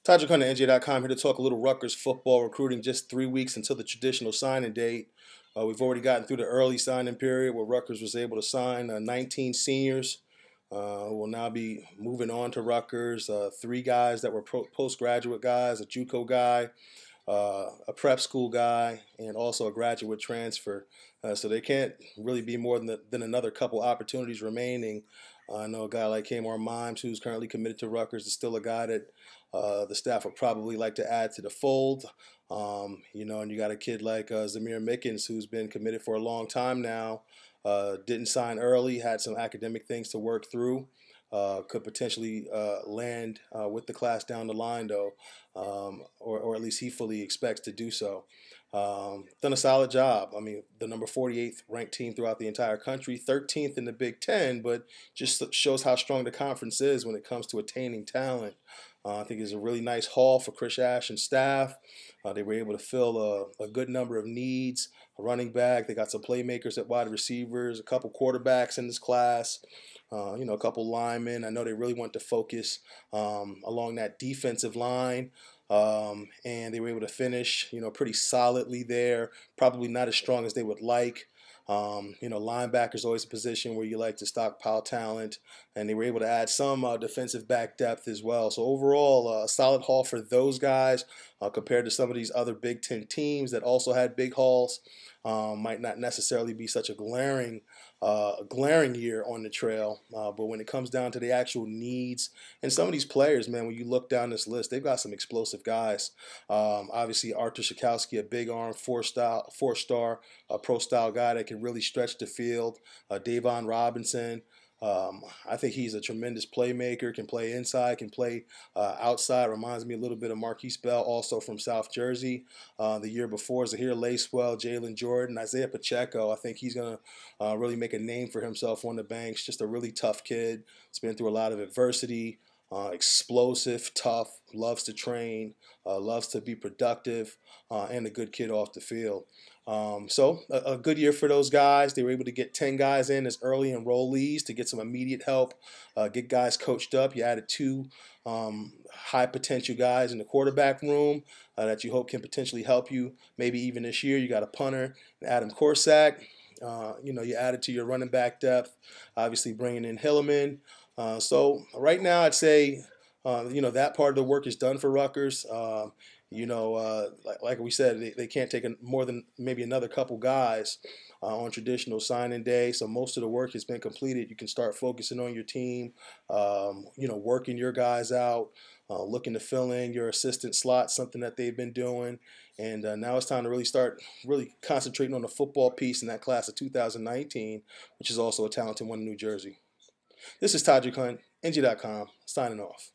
Todderick Hunt, NJ.com, here to talk a little Rutgers football recruiting. Just 3 weeks until the traditional signing date. We've already gotten through the early signing period where Rutgers was able to sign 19 seniors who will now be moving on to Rutgers. 3 guys that were postgraduate guys, a JUCO guy, a prep school guy, and also a graduate transfer. So they can't really be more than another couple opportunities remaining. I know a guy like Kmar Mimes, who's currently committed to Rutgers, is still a guy that the staff would probably like to add to the fold. And you got a kid like Zamir Mickens, who's been committed for a long time now. Didn't sign early, had some academic things to work through. Could potentially land with the class down the line, though, or at least he fully expects to do so. Done a solid job. I mean, the number 48th ranked team throughout the entire country, 13th in the Big Ten, but just shows how strong the conference is when it comes to attaining talent. I think it's a really nice haul for Chris Ash and staff. They were able to fill a good number of needs. A running back, they got some playmakers at wide receivers, a couple quarterbacks in this class, a couple linemen. I know they really want to focus along that defensive line. And they were able to finish, pretty solidly there. Probably not as strong as they would like. Linebacker is always a position where you like to stockpile talent, and they were able to add some defensive back depth as well. So overall, a solid haul for those guys compared to some of these other Big Ten teams that also had big hauls. Might not necessarily be such a glaring year on the trail, but when it comes down to the actual needs and some of these players, man, when you look down this list, they've got some explosive guys. Obviously, Artur Sitkowski, a big arm, four-star pro-style guy that can really stretch the field. Davon Robinson. I think he's a tremendous playmaker, can play inside, can play outside. Reminds me a little bit of Marquise Bell, also from South Jersey. The year before, Zahir Lacewell, Jalen Jordan, Isaiah Pacheco. I think he's going to really make a name for himself on the banks. Just a really tough kid. He's been through a lot of adversity. Explosive, tough, loves to train, loves to be productive, and a good kid off the field. So a good year for those guys. They were able to get 10 guys in as early enrollees to get some immediate help, get guys coached up. You added 2 high potential guys in the quarterback room that you hope can potentially help you maybe even this year. You got a punter, Adam Korsak. You added to your running back depth, obviously bringing in Hilliman. So right now I'd say, that part of the work is done for Rutgers. Like we said, they can't take more than maybe another couple guys on traditional signing day. So most of the work has been completed. You can start focusing on your team, working your guys out, looking to fill in your assistant slots, something that they've been doing. And now it's time to really start concentrating on the football piece in that class of 2019, which is also a talented one in New Jersey. This is Todderick Hunt, NJ.com, signing off.